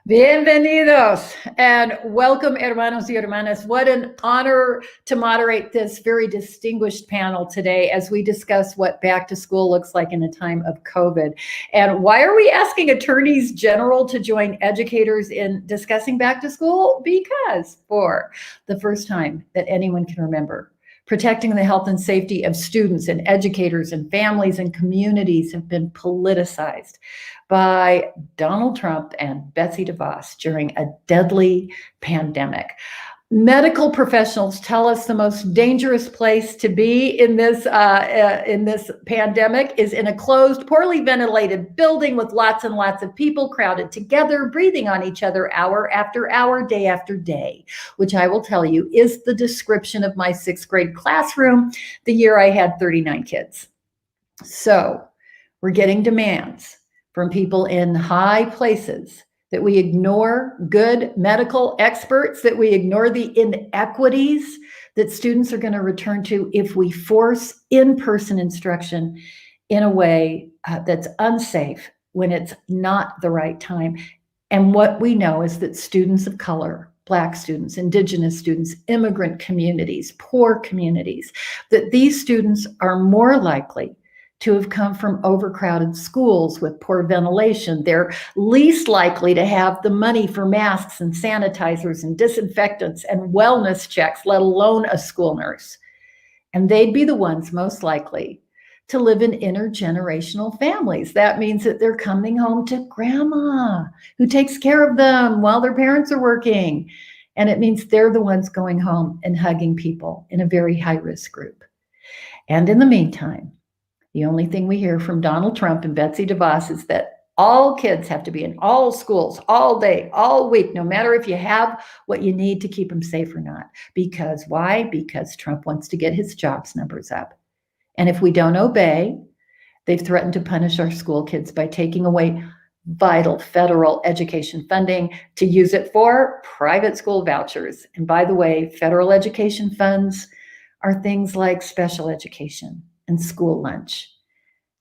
Bienvenidos and welcome, hermanos y hermanas. What an honor to moderate this very distinguished panel today as we discuss what back to school looks like in a time of COVID. And why are we asking attorneys general to join educators in discussing back to school? Because for the first time that anyone can remember, protecting the health and safety of students and educators and families and communities have been politicized by Donald Trump and Betsy DeVos during a deadly pandemic. Medical professionals tell us the most dangerous place to be in this pandemic is in a closed, poorly ventilated building with lots and lots of people crowded together, breathing on each other hour after hour, day after day, which I will tell you is the description of my sixth grade classroom the year I had 39 kids. So we're getting demands from people in high places that we ignore good medical experts, that we ignore the inequities that students are going to return to if we force in-person instruction in a way that's unsafe when it's not the right time. And what we know is that students of color, Black students, Indigenous students, immigrant communities, poor communities, that these students are more likely to have come from overcrowded schools with poor ventilation. They're least likely to have the money for masks and sanitizers and disinfectants and wellness checks, let alone a school nurse. And they'd be the ones most likely to live in intergenerational families. That means that they're coming home to grandma who takes care of them while their parents are working. And it means they're the ones going home and hugging people in a very high-risk group. And in the meantime, the only thing we hear from Donald Trump and Betsy DeVos is that all kids have to be in all schools, all day, all week, no matter if you have what you need to keep them safe or not. Because why? Because Trump wants to get his jobs numbers up. And if we don't obey, they've threatened to punish our school kids by taking away vital federal education funding to use it for private school vouchers. And by the way, federal education funds are things like special education and school lunch.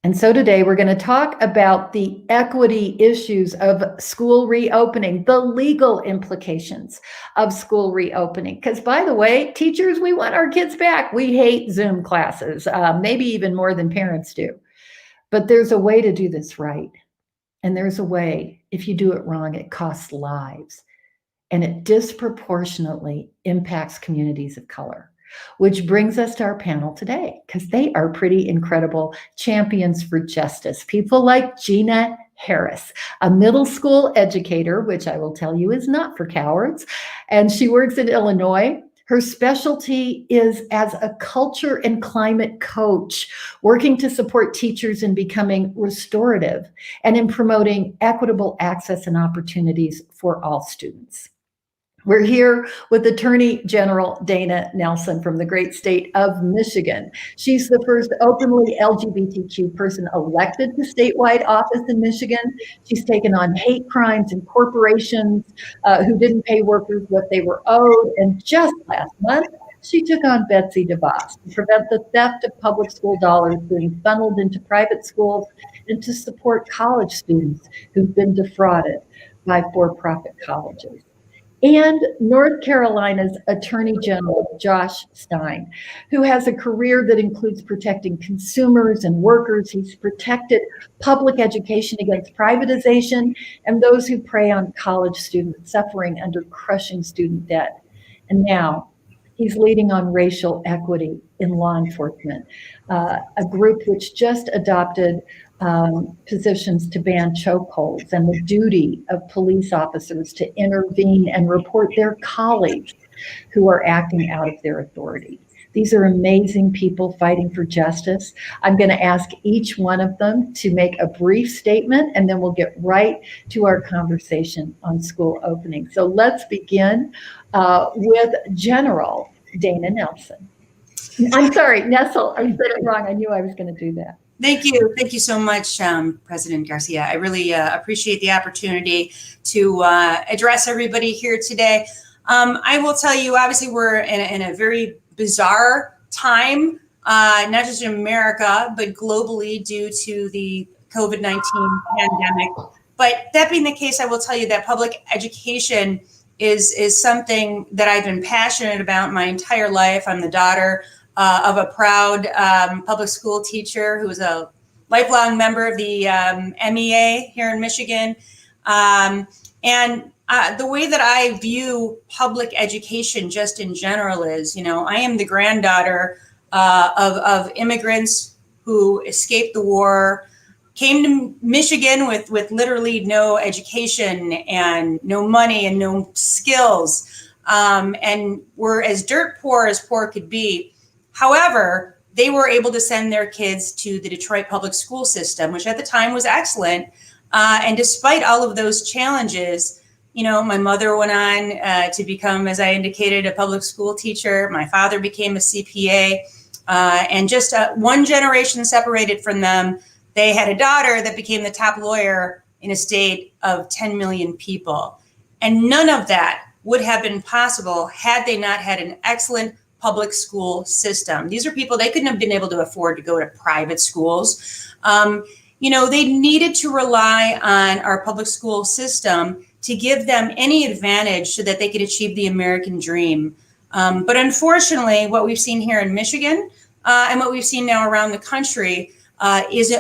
And so today we're going to talk about the equity issues of school reopening, the legal implications of school reopening. Because by the way, teachers, we want our kids back. We hate Zoom classes, maybe even more than parents do. But there's a way to do this right. And there's a way, if you do it wrong, it costs lives. And it disproportionately impacts communities of color. Which brings us to our panel today, because they are pretty incredible champions for justice. People like Gina Harris, a middle school educator, which I will tell you is not for cowards, and she works in Illinois. Her specialty is as a culture and climate coach, working to support teachers in becoming restorative and in promoting equitable access and opportunities for all students. We're here with Attorney General Dana Nelson from the great state of Michigan. She's the first openly LGBTQ person elected to statewide office in Michigan. She's taken on hate crimes and corporations who didn't pay workers what they were owed. And just last month, she took on Betsy DeVos to prevent the theft of public school dollars being funneled into private schools and to support college students who've been defrauded by for-profit colleges. And North Carolina's Attorney General, Josh Stein, who has a career that includes protecting consumers and workers. He's protected public education against privatization and those who prey on college students suffering under crushing student debt. And now he's leading on racial equity in law enforcement, a group which just adopted positions to ban chokeholds and the duty of police officers to intervene and report their colleagues who are acting out of their authority. These are amazing people fighting for justice. I'm going to ask each one of them to make a brief statement, and then we'll get right to our conversation on school opening. So let's begin with General Dana Nelson. I'm sorry, Nessel, I said it wrong. I knew I was going to do that. Thank you. Thank you so much, President Garcia. I really appreciate the opportunity to address everybody here today. I will tell you, obviously, we're in a very bizarre time, not just in America, but globally due to the COVID-19 pandemic. But that being the case, I will tell you that public education is something that I've been passionate about my entire life. I'm the daughter of a proud public school teacher who was a lifelong member of the NEA here in Michigan. And the way that I view public education just in general is, I am the granddaughter of immigrants who escaped the war, came to Michigan with literally no education and no money and no skills, and were as dirt poor as poor could be. However, they were able to send their kids to the Detroit public school system, which at the time was excellent. And despite all of those challenges, my mother went on to become, as I indicated, a public school teacher. My father became a CPA, and just one generation separated from them, they had a daughter that became the top lawyer in a state of 10 million people. And none of that would have been possible had they not had an excellent public school system. These are people, they couldn't have been able to afford to go to private schools. They needed to rely on our public school system to give them any advantage so that they could achieve the American dream. But unfortunately, what we've seen here in Michigan and what we've seen now around the country is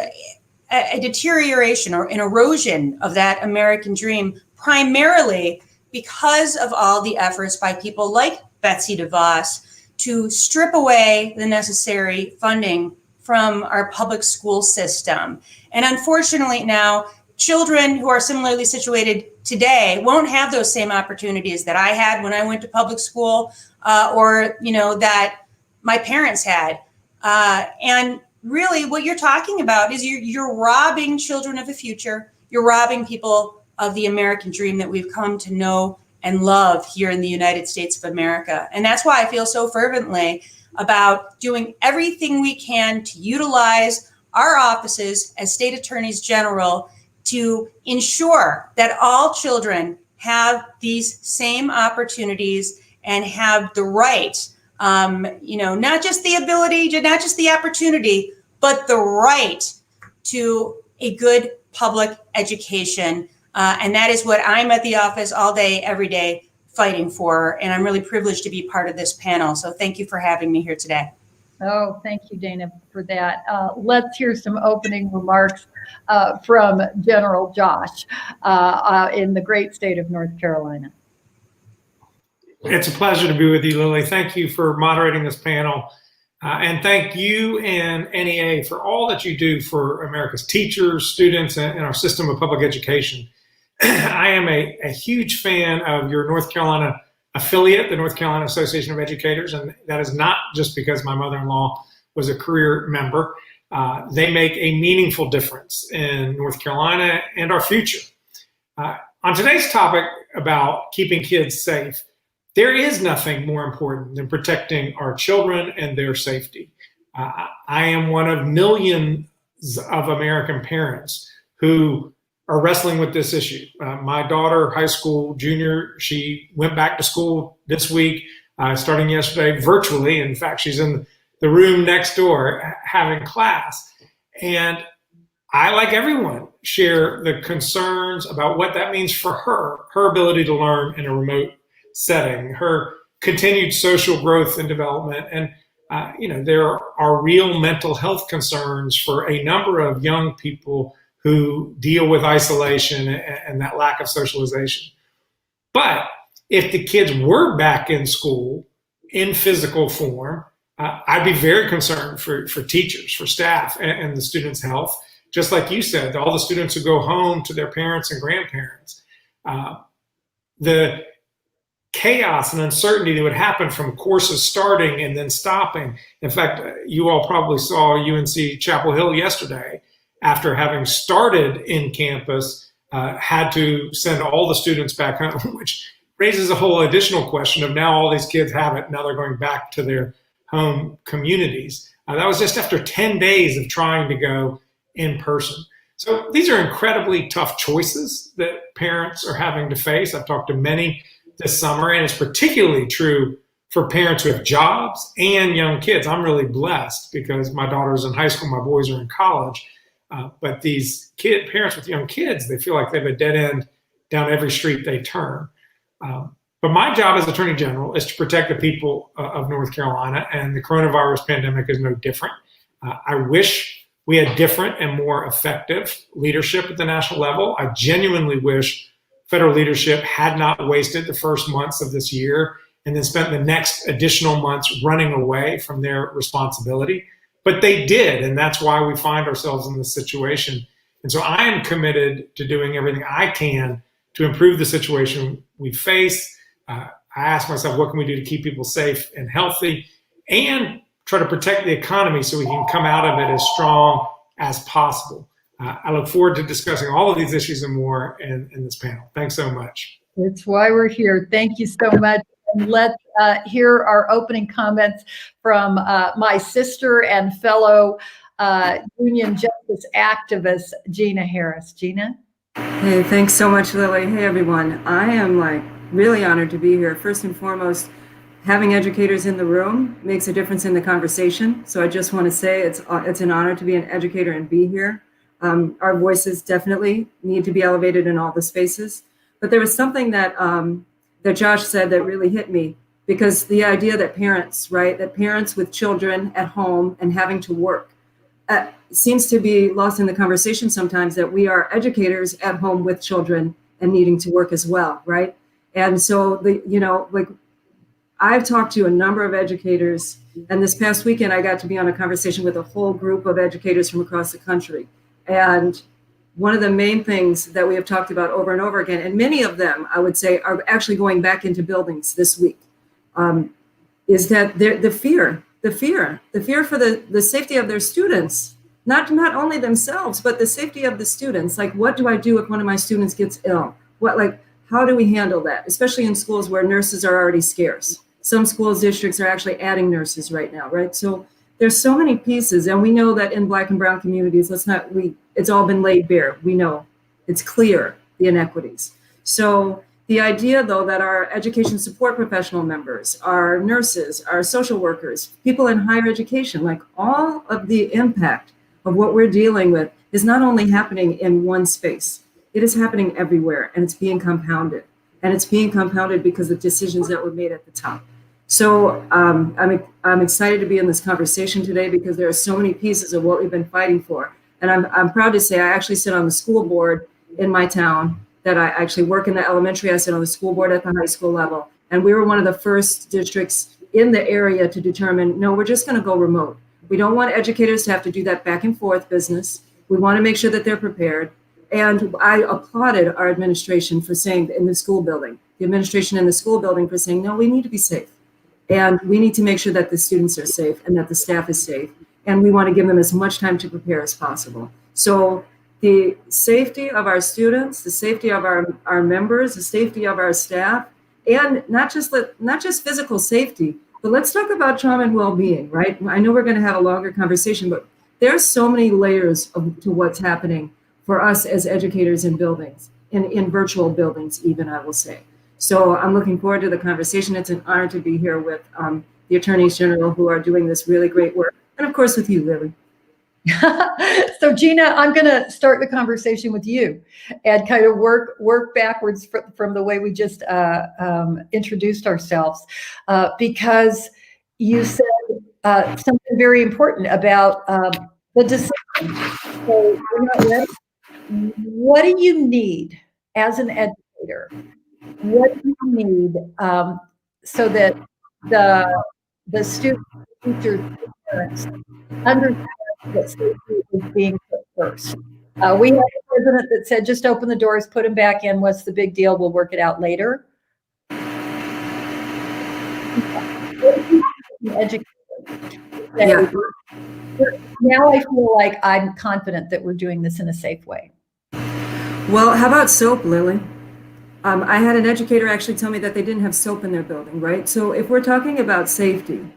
a deterioration or an erosion of that American dream, primarily because of all the efforts by people like Betsy DeVos to strip away the necessary funding from our public school system. And unfortunately now, children who are similarly situated today won't have those same opportunities that I had when I went to public school, or that my parents had. And really what you're talking about is you're robbing children of the future. You're robbing people of the American dream that we've come to know and love here in the United States of America. And that's why I feel so fervently about doing everything we can to utilize our offices as state attorneys general to ensure that all children have these same opportunities and have the right, not just the ability, not just the opportunity, but the right to a good public education. And that is what I'm at the office all day, every day fighting for. And I'm really privileged to be part of this panel. So thank you for having me here today. Oh, thank you, Dana, for that. Let's hear some opening remarks from General Josh in the great state of North Carolina. It's a pleasure to be with you, Lily. Thank you for moderating this panel. And thank you and NEA for all that you do for America's teachers, students, and our system of public education. I am a huge fan of your North Carolina affiliate, the North Carolina Association of Educators, and that is not just because my mother-in-law was a career member. They make a meaningful difference in North Carolina and our future. On today's topic about keeping kids safe, there is nothing more important than protecting our children and their safety. I am one of millions of American parents who are wrestling with this issue. My daughter, high school junior, she went back to school this week, starting yesterday virtually. In fact, she's in the room next door having class. And I, like everyone, share the concerns about what that means for her ability to learn in a remote setting, her continued social growth and development. And, there are real mental health concerns for a number of young people who deal with isolation and that lack of socialization. But if the kids were back in school in physical form, I'd be very concerned for teachers, for staff, and the students' health. Just like you said, all the students who go home to their parents and grandparents. The chaos and uncertainty that would happen from courses starting and then stopping. In fact, you all probably saw UNC Chapel Hill yesterday, after having started in campus, had to send all the students back home, which raises a whole additional question of now all these kids have it, now they're going back to their home communities. That was just after 10 days of trying to go in person. So these are incredibly tough choices that parents are having to face. I've talked to many this summer, and it's particularly true for parents who have jobs and young kids. I'm really blessed because my daughter's in high school, my boys are in college. But these parents with young kids, they feel like they have a dead end down every street they turn. But my job as Attorney General is to protect the people of North Carolina, and the coronavirus pandemic is no different. I wish we had different and more effective leadership at the national level. I genuinely wish federal leadership had not wasted the first months of this year and then spent the next additional months running away from their responsibility. But they did, and that's why we find ourselves in this situation. And so I am committed to doing everything I can to improve the situation we face. I ask myself, what can we do to keep people safe and healthy, and try to protect the economy so we can come out of it as strong as possible. I look forward to discussing all of these issues and more in this panel. Thanks so much. It's why we're here. Thank you so much. And let's hear our opening comments from my sister and fellow union justice activist, Gina Harris. Gina? Hey, thanks so much, Lily. Hey, everyone. I am really honored to be here. First and foremost, having educators in the room makes a difference in the conversation. So I just want to say it's an honor to be an educator and be here. Our voices definitely need to be elevated in all the spaces. But there was something that Josh said that really hit me, because the idea that parents with children at home and having to work seems to be lost in the conversation sometimes, that we are educators at home with children and needing to work as well, right? And so I've talked to a number of educators, and this past weekend I got to be on a conversation with a whole group of educators from across the country. And one of the main things that we have talked about over and over again, and many of them, I would say, are actually going back into buildings this week, is that the fear for the safety of their students, not only themselves, but the safety of the students. Like, what do I do if one of my students gets ill? How do we handle that? Especially in schools where nurses are already scarce. Some schools districts are actually adding nurses right now, right? So there's so many pieces, and we know that in Black and brown communities, it's all been laid bare. We know, it's clear, the inequities. So the idea, though, that our education support professional members, our nurses, our social workers, people in higher education, all of the impact of what we're dealing with is not only happening in one space, it is happening everywhere, and it's being compounded. And it's being compounded because of decisions that were made at the top. So I'm excited to be in this conversation today, because there are so many pieces of what we've been fighting for. And I'm proud to say I actually sit on the school board in my town, that I actually work in the elementary. I sit on the school board at the high school level. And we were one of the first districts in the area to determine, no, we're just going to go remote. We don't want educators to have to do that back and forth business. We want to make sure that they're prepared. And I applauded our administration for saying, in the school building, the administration in the school building for saying, no, we need to be safe. And we need to make sure that the students are safe and that the staff is safe. And we want to give them as much time to prepare as possible. So the safety of our students, the safety of our members, the safety of our staff, and not just physical safety, but let's talk about trauma and well-being, right? I know we're going to have a longer conversation, but there's so many layers to what's happening for us as educators in buildings, in virtual buildings even, I will say. So I'm looking forward to the conversation. It's an honor to be here with the attorneys general who are doing this really great work. And of course with you, Lily. So Gina, I'm going to start the conversation with you and kind of work backwards from the way we just introduced ourselves, because you said something very important about the decision. So we're not ready. What do you need as an educator? What do you need so that the students, teachers, parents understand that safety is being put first? We had a president that said, just open the doors, put them back in. What's the big deal? We'll work it out later. Educator. Yeah. Now I feel like I'm confident that we're doing this in a safe way. Well, how about soap, Lily? I had an educator actually tell me that they didn't have soap in their building, right? So if we're talking about safety,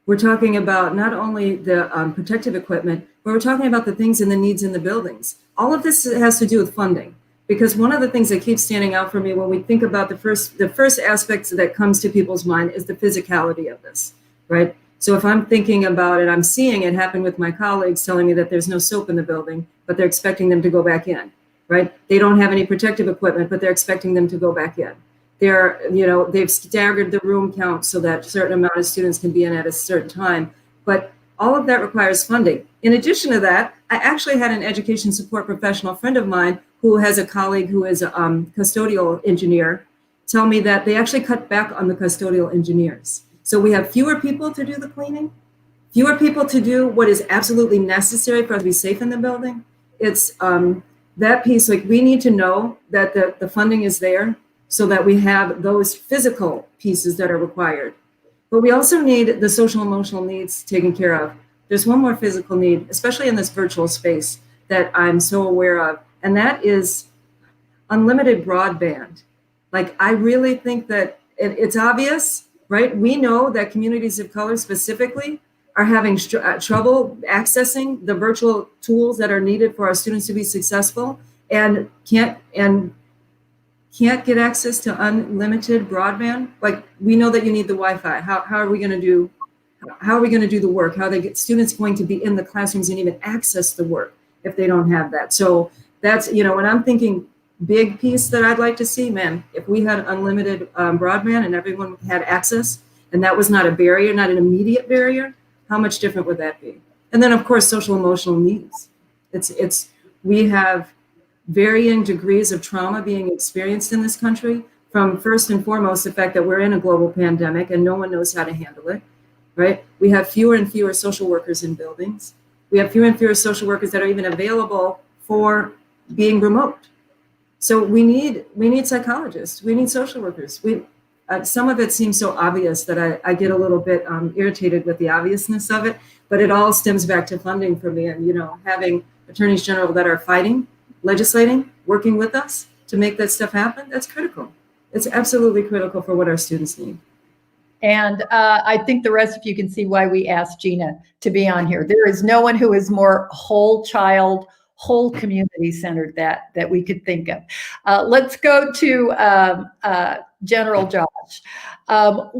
we're talking about not only the protective equipment, but we're talking about the things and the needs in the buildings. All of this has to do with funding, because one of the things that keeps standing out for me when we think about the first aspects that comes to people's mind is the physicality of this, right? So if I'm thinking about it, I'm seeing it happen with my colleagues telling me that there's no soap in the building, but they're expecting them to go back in, right? They don't have any protective equipment, but they're expecting them to go back in. They've staggered the room count so that a certain amount of students can be in at a certain time. But all of that requires funding. In addition to that, I actually had an education support professional friend of mine who has a colleague who is a custodial engineer tell me that they actually cut back on the custodial engineers. So we have fewer people to do the cleaning, fewer people to do what is absolutely necessary for us to be safe in the building. It's that piece, like we need to know that the funding is there so that we have those physical pieces that are required. But we also need the social emotional needs taken care of. There's one more physical need, especially in this virtual space, that I'm so aware of, and that is unlimited broadband. Like, I really think that it's obvious, right? We know that communities of color specifically are having trouble accessing the virtual tools that are needed for our students to be successful, and can't get access to unlimited broadband. Like, we know that you need the Wi-Fi. How are we going to do the work? How are students going to be in the classrooms and even access the work if they don't have that? So that's, when I'm thinking big piece that I'd like to see, man, if we had unlimited broadband and everyone had access, and that was not a barrier, not an immediate barrier, how much different would that be? And then, of course, social emotional needs. We have varying degrees of trauma being experienced in this country, from first and foremost the fact that we're in a global pandemic and no one knows how to handle it, right? We have fewer and fewer social workers in buildings. We have fewer and fewer social workers that are even available for being remote. So we need psychologists, we need social workers. Some of it seems so obvious that I get a little bit irritated with the obviousness of it, but it all stems back to funding for me, and having attorneys general that are fighting, legislating, working with us to make that stuff happen. That's critical. It's absolutely critical for what our students need. And I think the rest of you can see why we asked Gina to be on here. There is no one who is more whole child, whole community centered that we could think of. Let's go to General Josh. And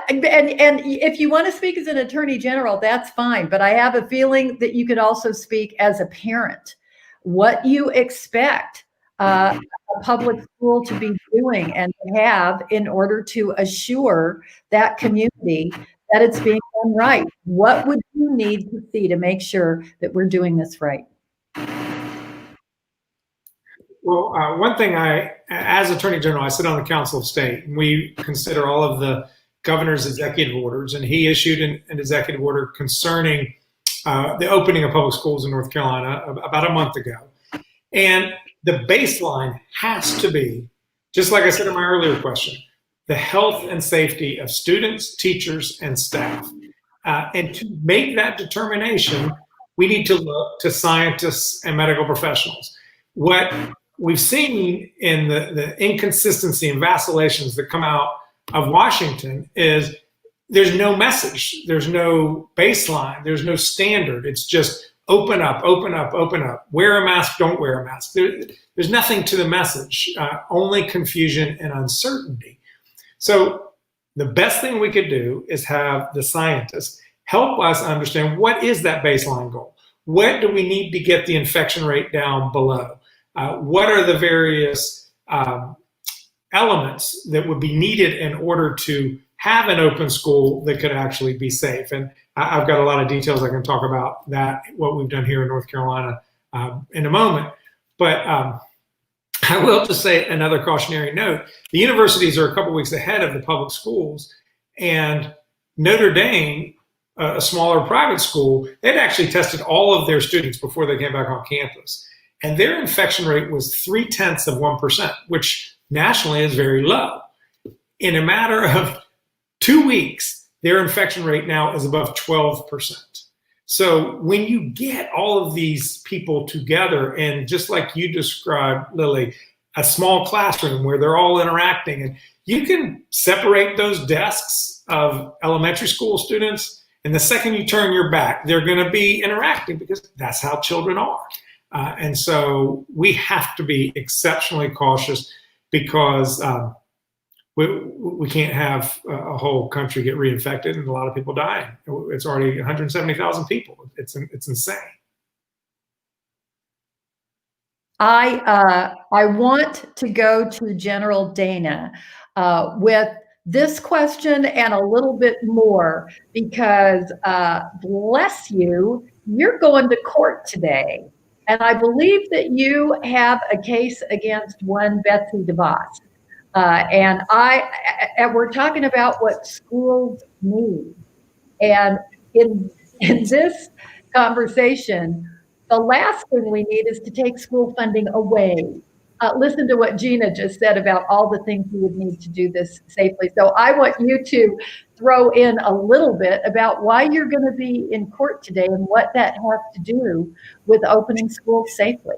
if you want to speak as an attorney general, that's fine. But I have a feeling that you could also speak as a parent. What you expect a public school to be doing and to have in order to assure that community that it's being done right. What would you need to see to make sure that we're doing this right? Well, one thing as Attorney General, I sit on the Council of State, and we consider all of the governor's executive orders, and he issued an executive order concerning the opening of public schools in North Carolina about a month ago. And the baseline has to be, just like I said in my earlier question, the health and safety of students, teachers, and staff. And to make that determination, we need to look to scientists and medical professionals. What we've seen in the inconsistency and vacillations that come out of Washington is there's no message, there's no baseline, there's no standard. It's just open up, open up, open up. Wear a mask, don't wear a mask. There's nothing to the message, only confusion and uncertainty. So the best thing we could do is have the scientists help us understand, what is that baseline goal? What do we need to get the infection rate down below? What are the various elements that would be needed in order to have an open school that could actually be safe? And I've got a lot of details I can talk about that, what we've done here in North Carolina in a moment. But I will just say another cautionary note. The universities are a couple weeks ahead of the public schools, and Notre Dame, a smaller private school, they'd actually tested all of their students before they came back on campus. And their infection rate was 0.3%, which nationally is very low. In a matter of 2 weeks, their infection rate now is above 12%. So when you get all of these people together, and just like you described, Lily, a small classroom where they're all interacting, and you can separate those desks of elementary school students, and the second you turn your back, they're going to be interacting because that's how children are. And so we have to be exceptionally cautious, because we can't have a whole country get reinfected and a lot of people dying. It's already 170,000 people. It's insane. I want to go to General Dana with this question and a little bit more, because bless you, you're going to court today. And I believe that you have a case against one Betsy DeVos. And we're talking about what schools need. And in this conversation, the last thing we need is to take school funding away. Listen to what Gina just said about all the things we would need to do this safely. So I want you to throw in a little bit about why you're going to be in court today and what that has to do with opening schools safely.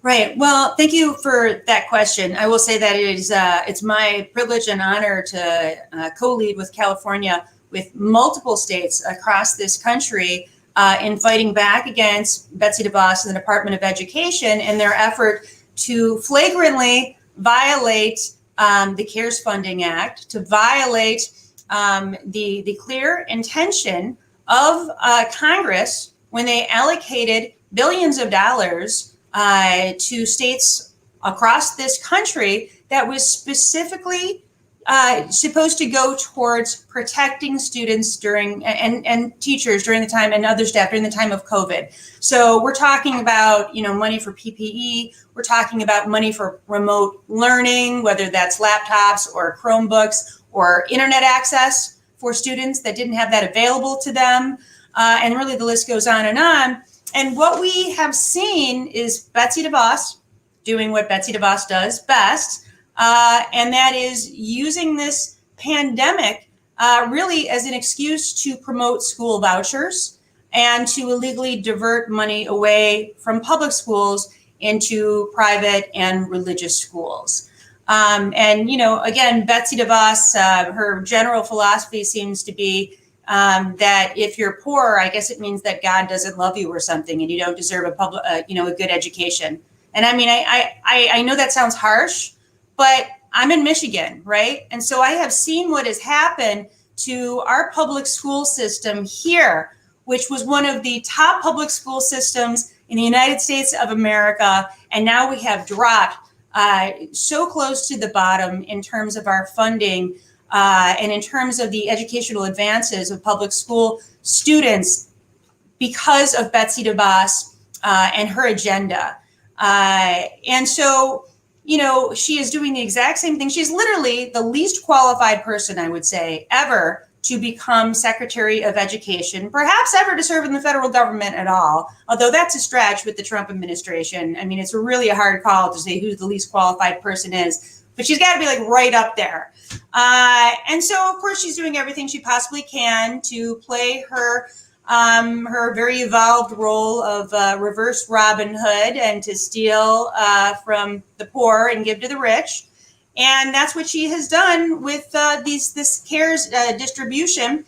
Right. Well, thank you for that question. I will say that it's my privilege and honor to co-lead with California, with multiple states across this country in fighting back against Betsy DeVos and the Department of Education in their effort to flagrantly violate the CARES Funding Act, to violate the clear intention of Congress when they allocated billions of dollars to states across this country that was specifically supposed to go towards protecting students during and teachers during the time, and other staff during the time of COVID. So we're talking about, money for PPE. We're talking about money for remote learning, whether that's laptops or Chromebooks or internet access for students that didn't have that available to them. And really the list goes on. And what we have seen is Betsy DeVos doing what Betsy DeVos does best. And that is using this pandemic really as an excuse to promote school vouchers and to illegally divert money away from public schools into private and religious schools. And, again, Betsy DeVos, her general philosophy seems to be that if you're poor, I guess it means that God doesn't love you or something, and you don't deserve a good education. And I mean, I know that sounds harsh, but I'm in Michigan, right? And so I have seen what has happened to our public school system here, which was one of the top public school systems in the United States of America. And now we have dropped so close to the bottom in terms of our funding and in terms of the educational advances of public school students because of Betsy DeVos and her agenda. And so, she is doing the exact same thing. She's literally the least qualified person, I would say, ever to become Secretary of Education, perhaps ever to serve in the federal government at all, although that's a stretch with the Trump administration. I mean, it's really a hard call to say who the least qualified person is, but she's got to be like right up there. And so, of course, she's doing everything she possibly can to play her very evolved role of reverse Robin Hood and to steal from the poor and give to the rich. And that's what she has done with this CARES distribution,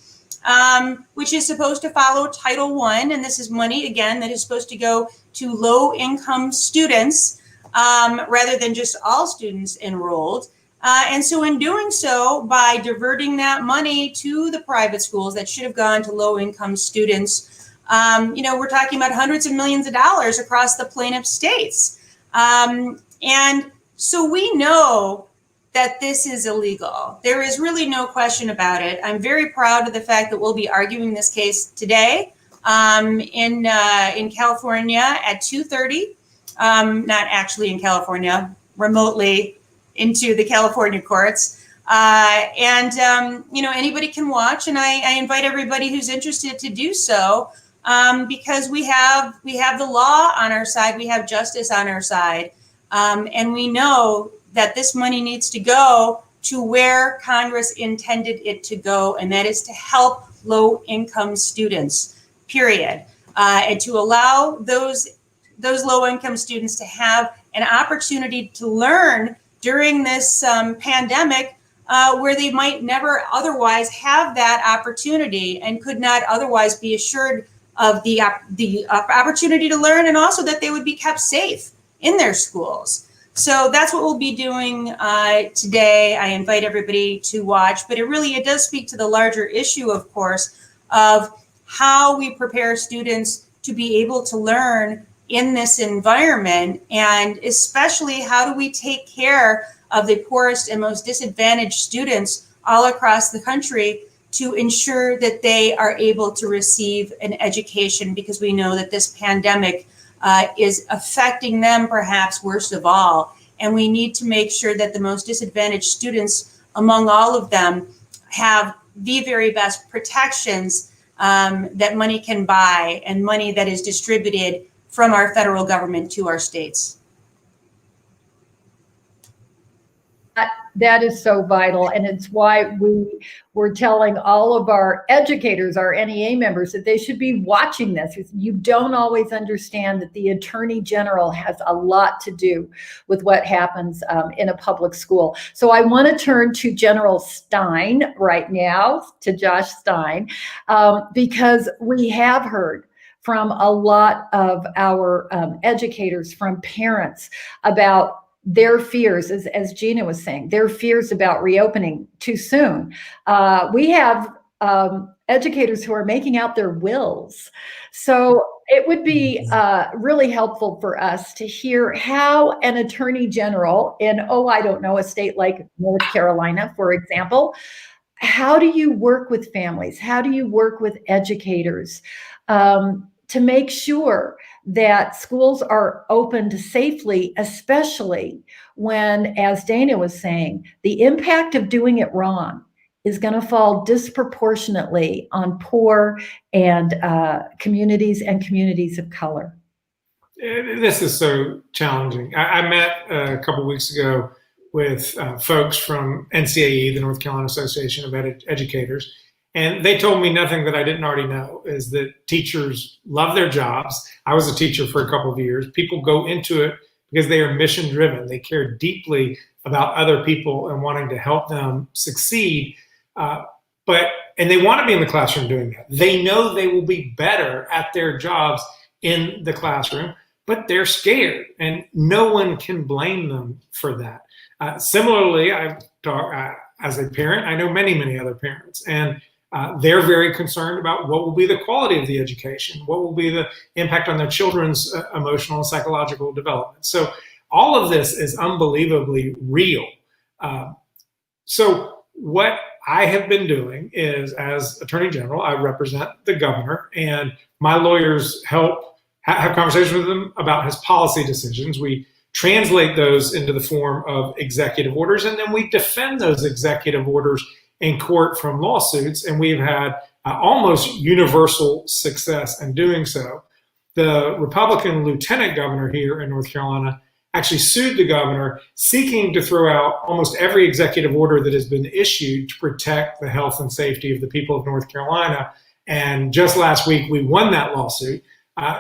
which is supposed to follow Title I. And this is money, again, that is supposed to go to low-income students rather than just all students enrolled. And so in doing so, by diverting that money to the private schools that should have gone to low-income students, we're talking about hundreds of millions of dollars across the plaintiff states. And so we know that this is illegal. There is really no question about it. I'm very proud of the fact that we'll be arguing this case today in California at 2:30. Not actually in California, remotely into the California courts. Anybody can watch, and I invite everybody who's interested to do so because we have the law on our side, we have justice on our side, and we know that this money needs to go to where Congress intended it to go, and that is to help low-income students, period, and to allow those low-income students to have an opportunity to learn during this pandemic where they might never otherwise have that opportunity and could not otherwise be assured of the opportunity to learn, and also that they would be kept safe in their schools. So that's what we'll be doing today. I invite everybody to watch, but it does speak to the larger issue, of course, of how we prepare students to be able to learn in this environment, and especially how do we take care of the poorest and most disadvantaged students all across the country to ensure that they are able to receive an education, because we know that this pandemic is affecting them perhaps worst of all. And we need to make sure that the most disadvantaged students among all of them have the very best protections that money can buy, and money that is distributed from our federal government to our states. That is so vital, and it's why we were telling all of our educators, our NEA members, that they should be watching this. You don't always understand that the Attorney General has a lot to do with what happens in a public school. So I want to turn to General Stein right now, to Josh Stein, because we have heard from a lot of our educators, from parents, about their fears, as Gina was saying, their fears about reopening too soon. We have educators who are making out their wills. So it would be really helpful for us to hear how an attorney general in, I don't know, a state like North Carolina, for example, how do you work with families? How do you work with educators to make sure that schools are opened safely, especially when, as Dana was saying, the impact of doing it wrong is going to fall disproportionately on poor and communities of color? This is so challenging. I met a couple of weeks ago with folks from NCAE, the North Carolina Association of Educators, and they told me nothing that I didn't already know, is that teachers love their jobs. I was a teacher for a couple of years. People go into it because they are mission driven. They care deeply about other people and wanting to help them succeed. And they want to be in the classroom doing that. They know they will be better at their jobs in the classroom, but they're scared, and no one can blame them for that. Similarly, as a parent, I know many other parents, and they're very concerned about what will be the quality of the education, what will be the impact on their children's emotional and psychological development. So all of this is unbelievably real. So what I have been doing is, as Attorney General, I represent the governor, and my lawyers help have conversations with him about his policy decisions. We translate those into the form of executive orders, and then we defend those executive orders in court from lawsuits, and we've had almost universal success in doing so. The Republican lieutenant governor here in North Carolina actually sued the governor, seeking to throw out almost every executive order that has been issued to protect the health and safety of the people of North Carolina. And just last week, we won that lawsuit,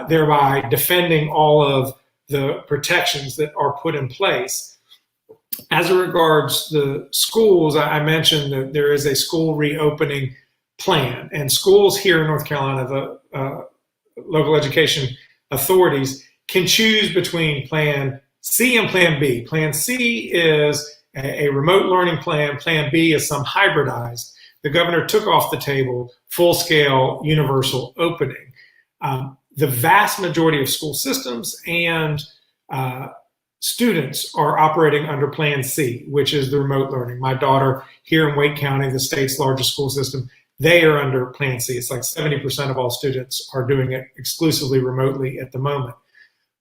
thereby defending all of the protections that are put in place. As it regards the schools, I mentioned that there is a school reopening plan, and schools here in North Carolina, the local education authorities, can choose between Plan C and Plan B. Plan C is a remote learning plan. Plan B is some hybridized. The governor took off the table full-scale universal opening. The vast majority of school systems and students are operating under Plan C, which is the remote learning. My daughter here in Wake County, the state's largest school system, they are under Plan C. It's like 70% of all students are doing it exclusively remotely at the moment.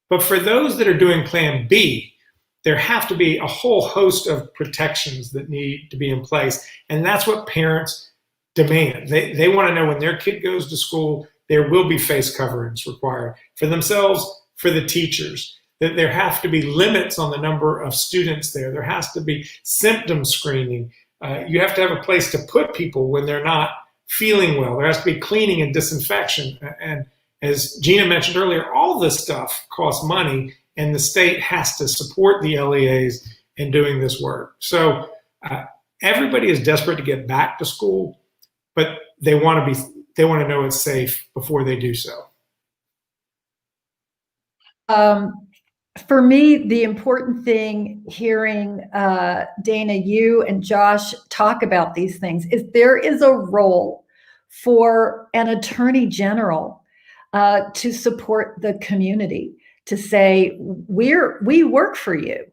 But for those that are doing Plan B, there have to be a whole host of protections that need to be in place. And that's what parents demand. They want to know when their kid goes to school, there will be face coverings required for themselves, for the teachers. That there have to be limits on the number of students there. There has to be symptom screening. You have to have a place to put people when they're not feeling well. There has to be cleaning and disinfection. And as Gina mentioned earlier, all this stuff costs money, and the state has to support the LEAs in doing this work. So everybody is desperate to get back to school, but they want to know it's safe before they do so. for me, the important thing hearing Dana, you and Josh talk about these things is there is a role for an attorney general to support the community, to say, we work for you.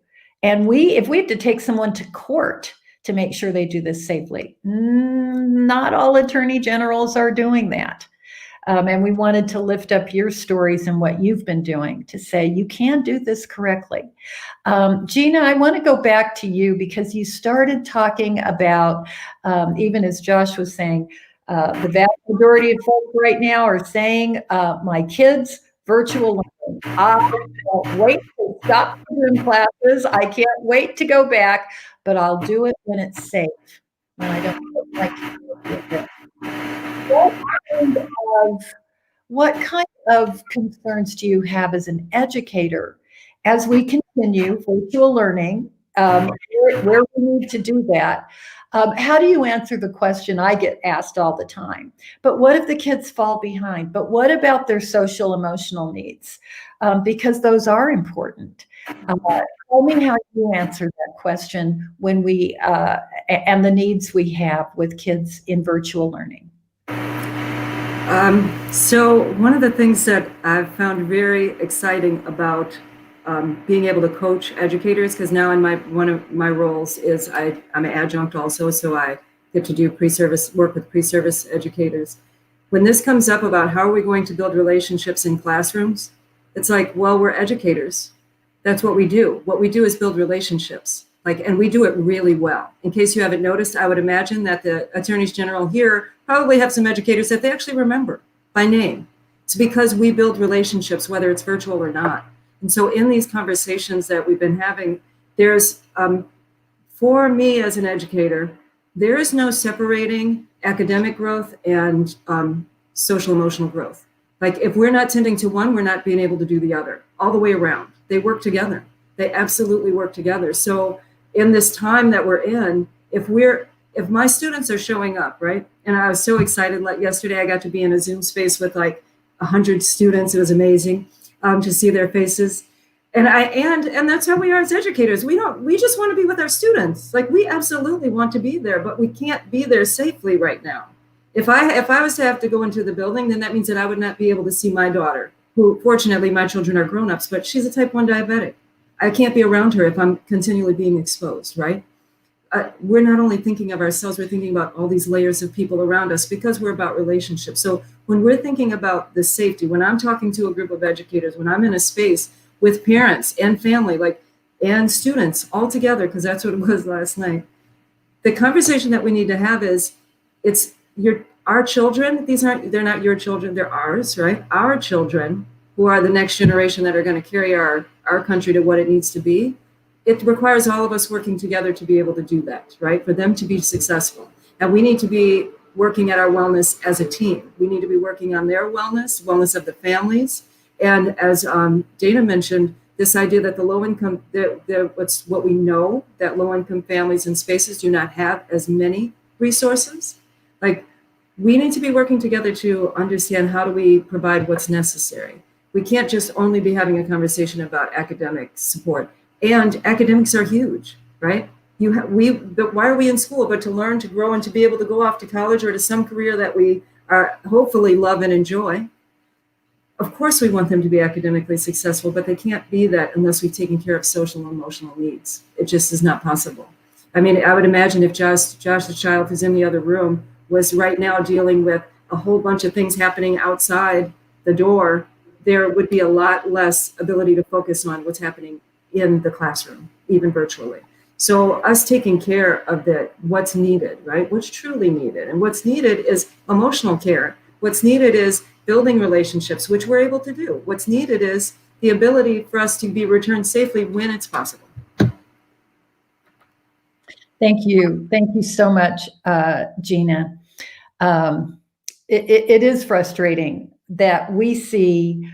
And if we have to take someone to court to make sure they do this safely, not all attorney generals are doing that. And we wanted to lift up your stories and what you've been doing to say you can do this correctly. Gina, I want to go back to you because you started talking about, even as Josh was saying, the vast majority of folks right now are saying, my kids, virtual learning. I can't wait to stop doing classes. I can't wait to go back, but I'll do it when it's safe. When I don't feel like it. What kind of concerns do you have as an educator as we continue virtual learning, where we need to do that? How do you answer the question I get asked all the time? But what if the kids fall behind? But what about their social emotional needs? Because those are important. Tell me how you answer that question when we, and the needs we have with kids in virtual learning. So one of the things that I've found very exciting about being able to coach educators, because now in one of my roles is I'm an adjunct also, so I get to do work with pre-service educators. When this comes up about how are we going to build relationships in classrooms, it's like, well, we're educators. That's what we do. What we do is build relationships. And we do it really well. In case you haven't noticed, I would imagine that the attorneys general here probably have some educators that they actually remember by name. It's because we build relationships, whether it's virtual or not. And so in these conversations that we've been having, there's, for me as an educator, there is no separating academic growth and social emotional growth. If we're not tending to one, we're not being able to do the other, all the way around. They work together. They absolutely work together. So in this time that we're in, if my students are showing up, right? And I was so excited, yesterday I got to be in a Zoom space with 100 students. It was amazing to see their faces. And that's how we are as educators. We just want to be with our students. We absolutely want to be there, but we can't be there safely right now. If I was to have to go into the building, then that means that I would not be able to see my daughter, who fortunately my children are grown-ups, but she's a type 1 diabetic. I can't be around her if I'm continually being exposed, right? We're not only thinking of ourselves, we're thinking about all these layers of people around us because we're about relationships. So when we're thinking about the safety, when I'm talking to a group of educators, when I'm in a space with parents and family, and students all together, because that's what it was last night, the conversation that we need to have is, our children, they're not your children, they're ours, right? Our children, who are the next generation that are going to carry our country to what it needs to be. It requires all of us working together to be able to do that, right? For them to be successful. And we need to be working at our wellness as a team. We need to be working on their wellness of the families. And as Dana mentioned, this idea that the low income, what we know, that low income families and spaces do not have as many resources. We need to be working together to understand how do we provide what's necessary. We can't just only be having a conversation about academic support. And academics are huge, right? Why are we in school? But to learn, to grow, and to be able to go off to college or to some career that we are hopefully love and enjoy. Of course, we want them to be academically successful, but they can't be that unless we've taken care of social and emotional needs. It just is not possible. I mean, I would imagine if Josh, the child who's in the other room, was right now dealing with a whole bunch of things happening outside the door, there would be a lot less ability to focus on what's happening in the classroom, even virtually. So us taking care of what's needed, right? What's truly needed. And what's needed is emotional care. What's needed is building relationships, which we're able to do. What's needed is the ability for us to be returned safely when it's possible. Thank you. Thank you so much, Gina. It is frustrating that we see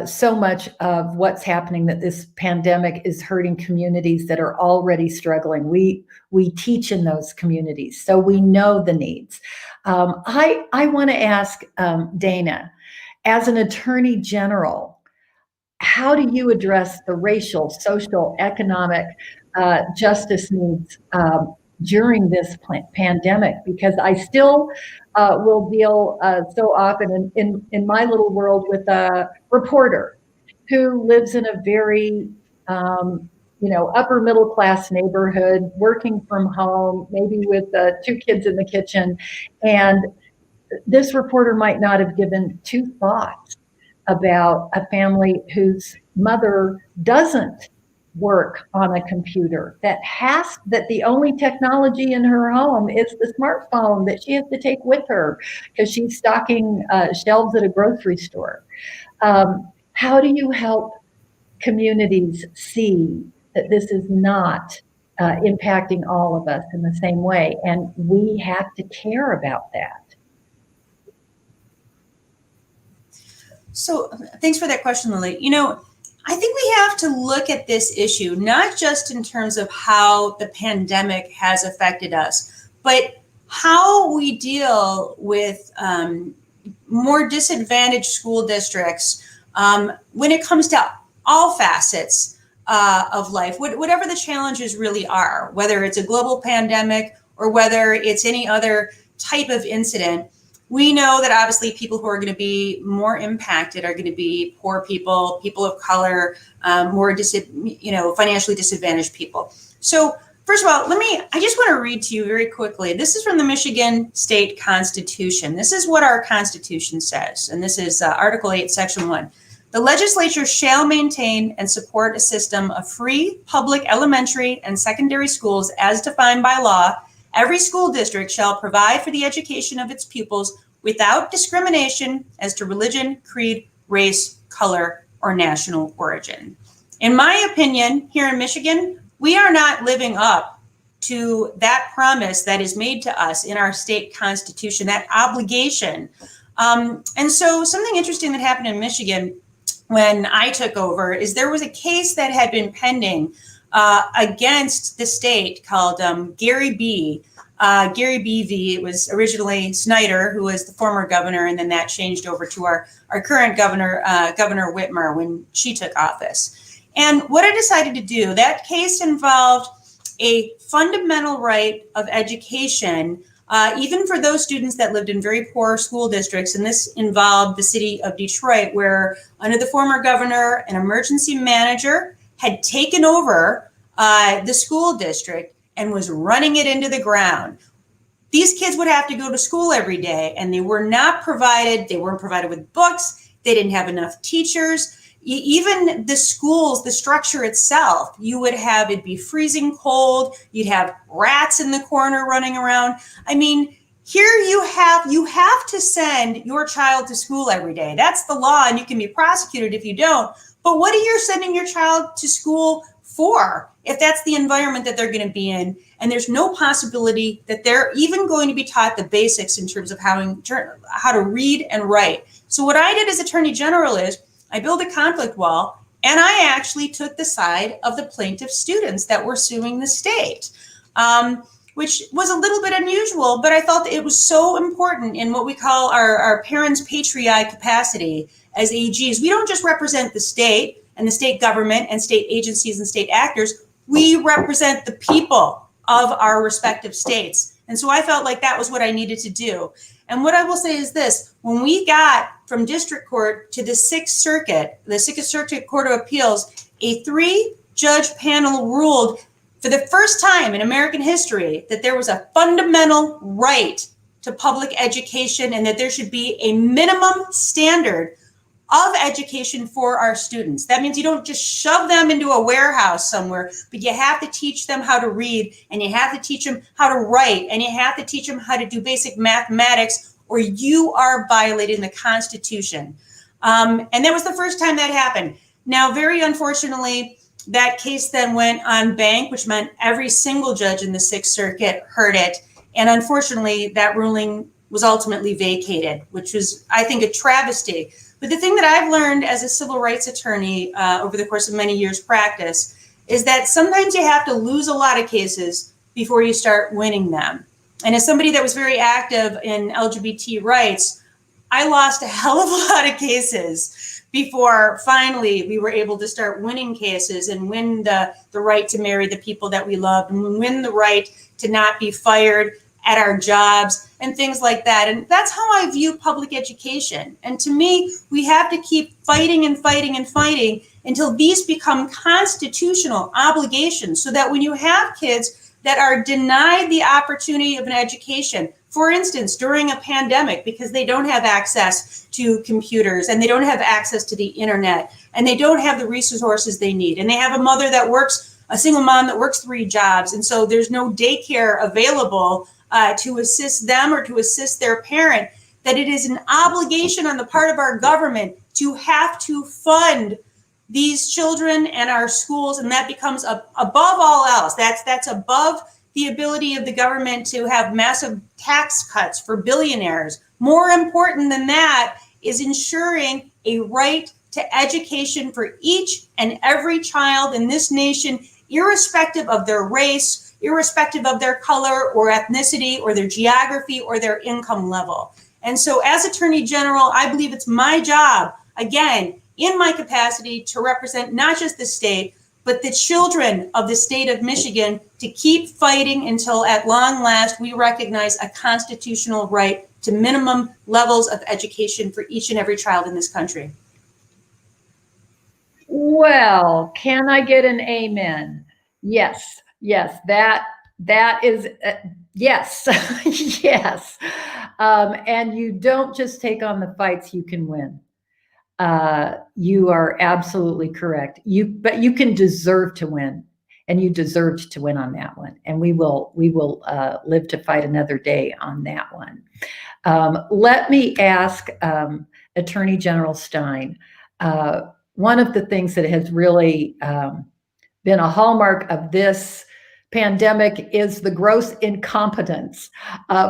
so much of what's happening, that this pandemic is hurting communities that are already struggling. We teach in those communities, so we know the needs. I want to ask Dana, as an attorney general, how do you address the racial, social, economic justice needs during this pandemic? Because I still will deal so often in my little world with a reporter who lives in a very upper middle class neighborhood, working from home, maybe with 2 kids in the kitchen. And this reporter might not have given 2 thoughts about a family whose mother doesn't work on a computer, that the only technology in her home is the smartphone that she has to take with her because she's stocking shelves at a grocery store. How do you help communities see that this is not impacting all of us in the same way? And we have to care about that. So thanks for that question, Lily. I think we have to look at this issue, not just in terms of how the pandemic has affected us, but how we deal with more disadvantaged school districts when it comes to all facets of life, whatever the challenges really are, whether it's a global pandemic or whether it's any other type of incident. We know that obviously people who are going to be more impacted are going to be poor people, people of color, more financially disadvantaged people. So first of all, I just want to read to you very quickly. This is from the Michigan State Constitution. This is what our Constitution says. And this is Article 8, Section 1. The legislature shall maintain and support a system of free public elementary and secondary schools as defined by law. Every school district shall provide for the education of its pupils without discrimination as to religion, creed, race, color, or national origin. In my opinion, here in Michigan, we are not living up to that promise that is made to us in our state constitution, that obligation. And so something interesting that happened in Michigan when I took over is there was a case that had been pending against the state called Gary B. V. It was originally Snyder, who was the former governor, and then that changed over to our current governor, Governor Whitmer, when she took office. And what I decided to do, that case involved a fundamental right of education, even for those students that lived in very poor school districts. And this involved the city of Detroit, where under the former governor, an emergency manager had taken over the school district and was running it into the ground. These kids would have to go to school every day, and they weren't provided with books. They didn't have enough teachers. Even the schools, the structure itself, it'd be freezing cold. You'd have rats in the corner running around. I mean, here you have to send your child to school every day. That's the law, and you can be prosecuted if you don't. But what are you sending your child to school for if that's the environment that they're going to be in, and there's no possibility that they're even going to be taught the basics in terms of how to read and write? So what I did as Attorney General is I built a conflict wall, and I actually took the side of the plaintiff students that were suing the state, which was a little bit unusual, but I felt it was so important in what we call our parents' patriae capacity as AGs. We don't just represent the state and the state government and state agencies and state actors. We represent the people of our respective states. And so I felt like that was what I needed to do. And what I will say is this: when we got from district court to the Sixth Circuit Court of Appeals, a 3-judge panel ruled for the first time in American history that there was a fundamental right to public education and that there should be a minimum standard of education for our students. That means you don't just shove them into a warehouse somewhere, but you have to teach them how to read, and you have to teach them how to write, and you have to teach them how to do basic mathematics, or you are violating the Constitution. And that was the first time that happened. Now, very unfortunately, that case then went en banc, which meant every single judge in the Sixth Circuit heard it. And unfortunately, that ruling was ultimately vacated, which was, I think, a travesty. But the thing that I've learned as a civil rights attorney over the course of many years' practice is that sometimes you have to lose a lot of cases before you start winning them. And as somebody that was very active in LGBT rights, I lost a hell of a lot of cases before finally we were able to start winning cases and win the right to marry the people that we loved, and win the right to not be fired at our jobs and things like that. And that's how I view public education. And to me, we have to keep fighting and fighting and fighting until these become constitutional obligations, so that when you have kids that are denied the opportunity of an education, for instance, during a pandemic, because they don't have access to computers and they don't have access to the internet and they don't have the resources they need, and they have a mother that works, a single mom that works 3 jobs, and so there's no daycare available to assist them or to assist their parent, that it is an obligation on the part of our government to have to fund these children and our schools, and that becomes above all else. That's above the ability of the government to have massive tax cuts for billionaires. More important than that is ensuring a right to education for each and every child in this nation, irrespective of their race, irrespective of their color or ethnicity or their geography or their income level. And so as Attorney General, I believe it's my job, again, in my capacity, to represent not just the state, but the children of the state of Michigan, to keep fighting until at long last we recognize a constitutional right to minimum levels of education for each and every child in this country. Well, can I get an amen? Yes, that is, yes, yes. And you don't just take on the fights, you can win. You are absolutely correct. But you can deserve to win, and you deserved to win on that one. And we will live to fight another day on that one. Let me ask Attorney General Stein. One of the things that has really been a hallmark of this pandemic is the gross incompetence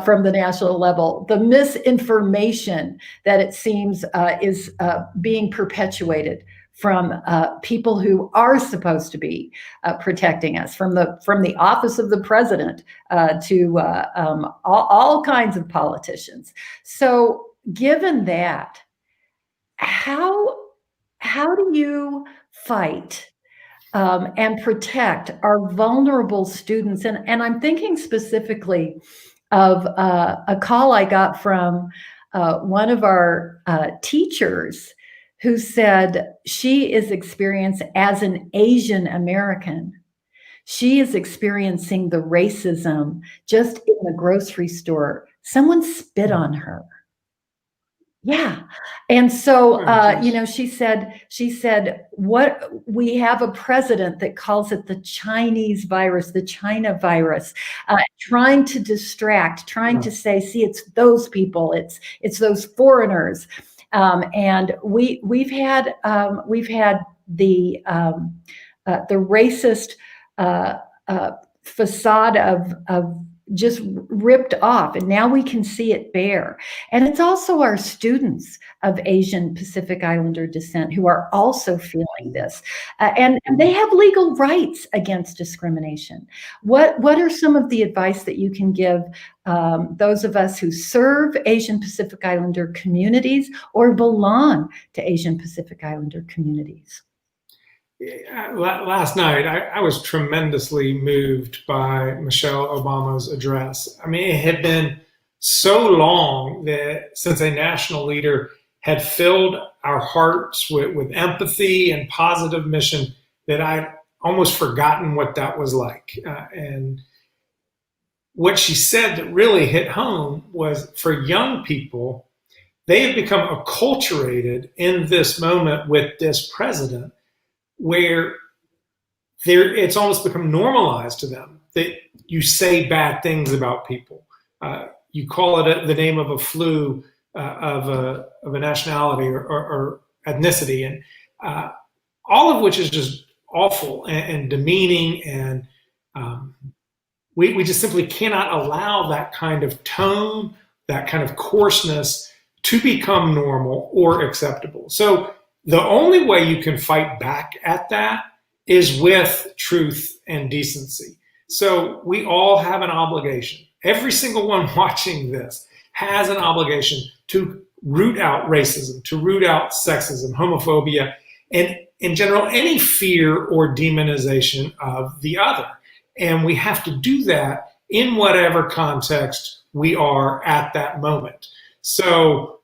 from the national level, the misinformation that it seems is being perpetuated from people who are supposed to be protecting us, from the office of the president to all kinds of politicians. So given that, how do you fight and protect our vulnerable students? And I'm thinking specifically of a call I got from one of our teachers who said she is experiencing, as an Asian American, she is experiencing the racism just in the grocery store. Someone spit on her. Yeah. And so, she said, what, we have a president that calls it the Chinese virus, the China virus, trying to distract, trying to say, see, it's those people, it's those foreigners. And we've had the racist facade of just ripped off, and now we can see it bare. And it's also our students of Asian Pacific Islander descent who are also feeling this, and they have legal rights against discrimination. What are some of the advice that you can give those of us who serve Asian Pacific Islander communities or belong to Asian Pacific Islander communities? Last night, I was tremendously moved by Michelle Obama's address. I mean, it had been so long that since a national leader had filled our hearts with empathy and positive mission that I'd almost forgotten what that was like. And what she said that really hit home was, for young people, they have become acculturated in this moment with this president, where it's almost become normalized to them that you say bad things about people. You call it the name of a flu of a nationality or ethnicity, and all of which is just awful and demeaning. And we just simply cannot allow that kind of tone, that kind of coarseness to become normal or acceptable. So the only way you can fight back at that is with truth and decency. So we all have an obligation. Every single one watching this has an obligation to root out racism, to root out sexism, homophobia, and in general, any fear or demonization of the other. And we have to do that in whatever context we are at that moment. So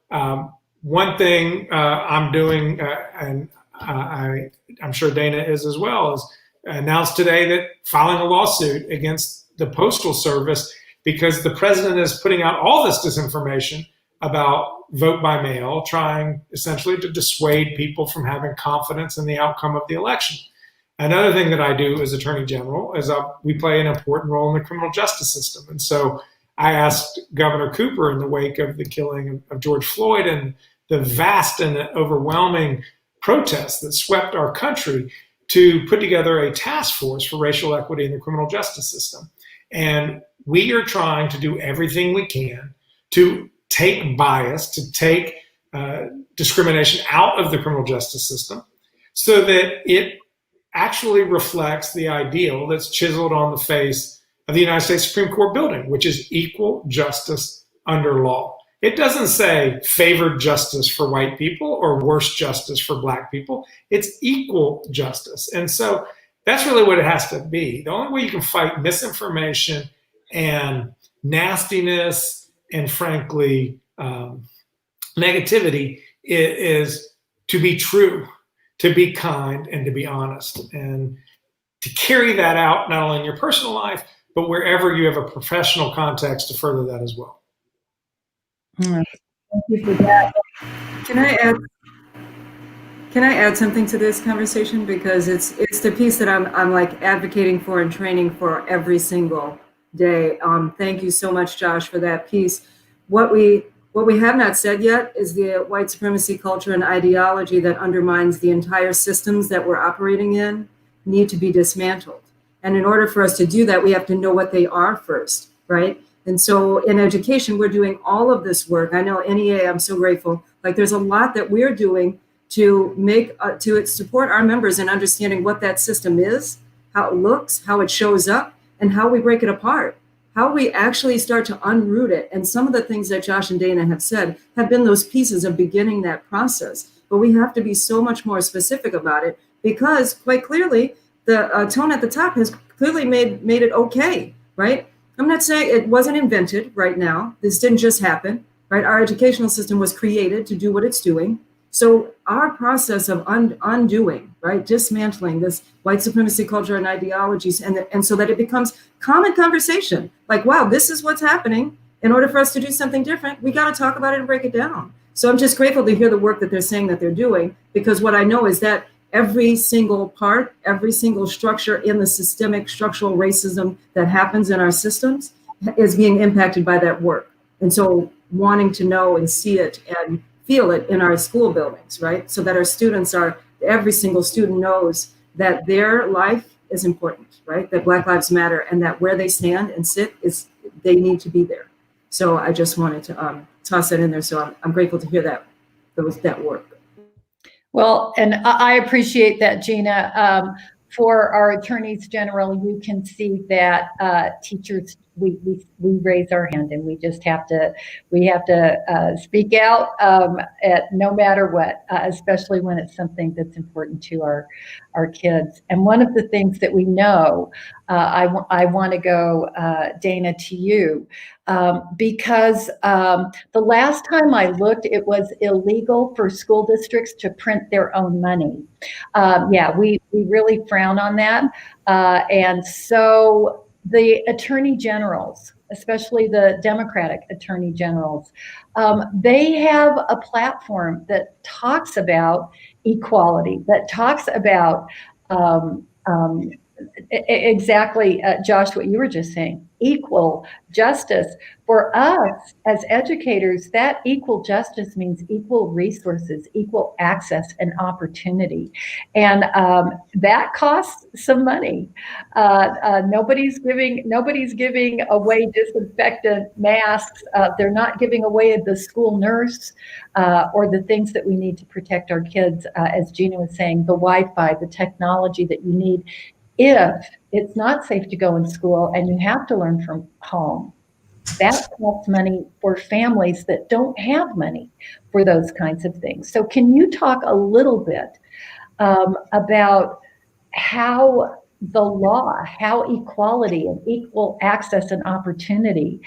one thing I'm doing, and I'm sure Dana is as well, is announced today that filing a lawsuit against the Postal Service because the president is putting out all this disinformation about vote by mail, trying essentially to dissuade people from having confidence in the outcome of the election. Another thing that I do as Attorney General is we play an important role in the criminal justice system. And so I asked Governor Cooper in the wake of the killing of George Floyd and the vast and overwhelming protests that swept our country to put together a task force for racial equity in the criminal justice system. And we are trying to do everything we can to take bias, to take discrimination out of the criminal justice system so that it actually reflects the ideal that's chiseled on the face of the United States Supreme Court building, which is equal justice under law. It doesn't say favored justice for white people or worse justice for black people. It's equal justice. And so that's really what it has to be. The only way you can fight misinformation and nastiness and frankly, negativity is to be true, to be kind, and to be honest, and to carry that out not only in your personal life, but wherever you have a professional context to further that as well. Thank you for that. Can I add something to this conversation? Because it's the piece that I'm like advocating for and training for every single day. Thank you so much, Josh, for that piece. What we have not said yet is the white supremacy culture and ideology that undermines the entire systems that we're operating in need to be dismantled. And in order for us to do that, we have to know what they are first, right? And so in education, we're doing all of this work. I know NEA, I'm so grateful. Like there's a lot that we're doing to make, to support our members in understanding what that system is, how it looks, how it shows up, and how we break it apart, how we actually start to unroot it. And some of the things that Josh and Dana have said have been those pieces of beginning that process. But we have to be so much more specific about it because quite clearly the tone at the top has clearly made it okay, right? I'm not saying it wasn't invented right now. This didn't just happen, right? Our educational system was created to do what it's doing. So our process of undoing, right, dismantling this white supremacy culture and ideologies, and so that it becomes common conversation, like, wow, this is what's happening. In order for us to do something different, we got to talk about it and break it down. So I'm just grateful to hear the work that they're saying that they're doing, because what I know is that every single part, every single structure in the systemic structural racism that happens in our systems is being impacted by that work. And so wanting to know and see it and feel it in our school buildings, right? So that our students every single student knows that their life is important, right? That Black Lives Matter and that where they stand and sit they need to be there. So I just wanted to toss that in there. So I'm grateful to hear that work. Well, and I appreciate that, Gina. For our attorneys general, you can see that teachers, we raise our hand and we have to speak out at no matter what, especially when it's something that's important to our kids. And one of the things that we know, I want to go, Dana, to you, because the last time I looked, it was illegal for school districts to print their own money. We really frown on that. And so the attorney generals, especially the Democratic attorney generals, they have a platform that talks about equality, that talks about exactly, Josh, what you were just saying, equal justice. For us as educators, that equal justice means equal resources, equal access and opportunity. And that costs some money. Nobody's giving away disinfectant masks. They're not giving away the school nurse or the things that we need to protect our kids, as Gina was saying, the Wi-Fi, the technology that you need. If it's not safe to go in school and you have to learn from home, that costs money for families that don't have money for those kinds of things. So can you talk a little bit about how the law, how equality and equal access and opportunity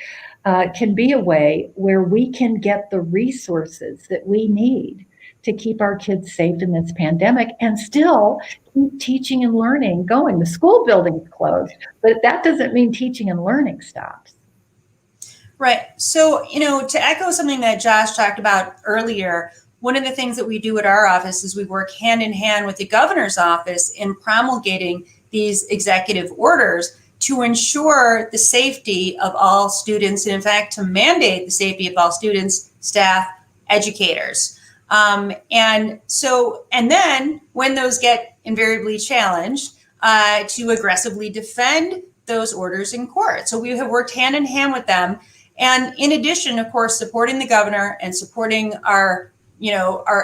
can be a way where we can get the resources that we need to keep our kids safe in this pandemic and still keep teaching and learning going. The school building's closed, but that doesn't mean teaching and learning stops. Right. So, to echo something that Josh talked about earlier, one of the things that we do at our office is we work hand in hand with the governor's office in promulgating these executive orders to ensure the safety of all students, and in fact, to mandate the safety of all students, staff, educators. And then when those get invariably challenged, to aggressively defend those orders in court. So we have worked hand in hand with them. And in addition, of course, supporting the governor and supporting our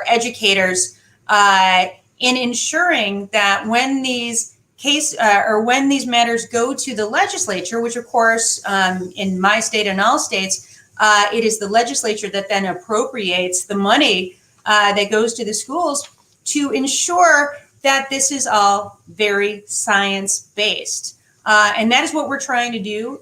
educators in ensuring that when these when these matters go to the legislature, which of course, in my state and all states, it is the legislature that then appropriates the money that goes to the schools to ensure that this is all very science-based. And that is what we're trying to do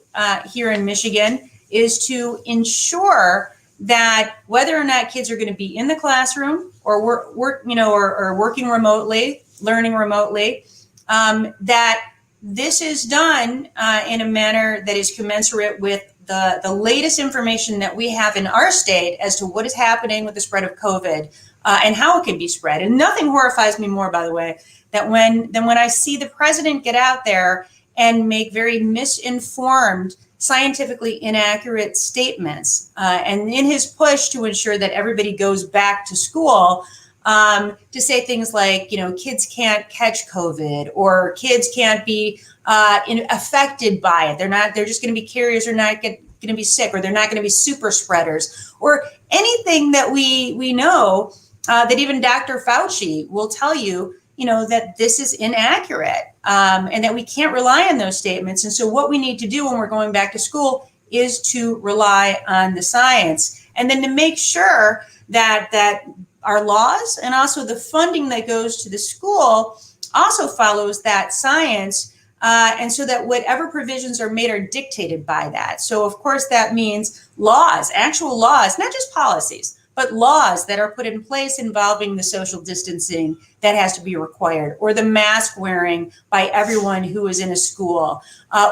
here in Michigan, is to ensure that whether or not kids are going to be in the classroom or or working remotely, learning remotely, that this is done in a manner that is commensurate with the latest information that we have in our state as to what is happening with the spread of COVID and how it can be spread. And nothing horrifies me more, by the way, than when I see the president get out there and make very misinformed, scientifically inaccurate statements. And in his push to ensure that everybody goes back to school, to say things like, kids can't catch COVID, or kids can't be affected by it. They're just going to be carriers, or not going to be sick, or they're not going to be super spreaders, or anything that we know that even Dr. Fauci will tell you, that this is inaccurate, and that we can't rely on those statements. And so what we need to do when we're going back to school is to rely on the science, and then to make sure that our laws and also the funding that goes to the school also follows that science, and so that whatever provisions are made are dictated by that. So of course that means laws, actual laws, not just policies, but laws that are put in place involving the social distancing that has to be required, or the mask wearing by everyone who is in a school,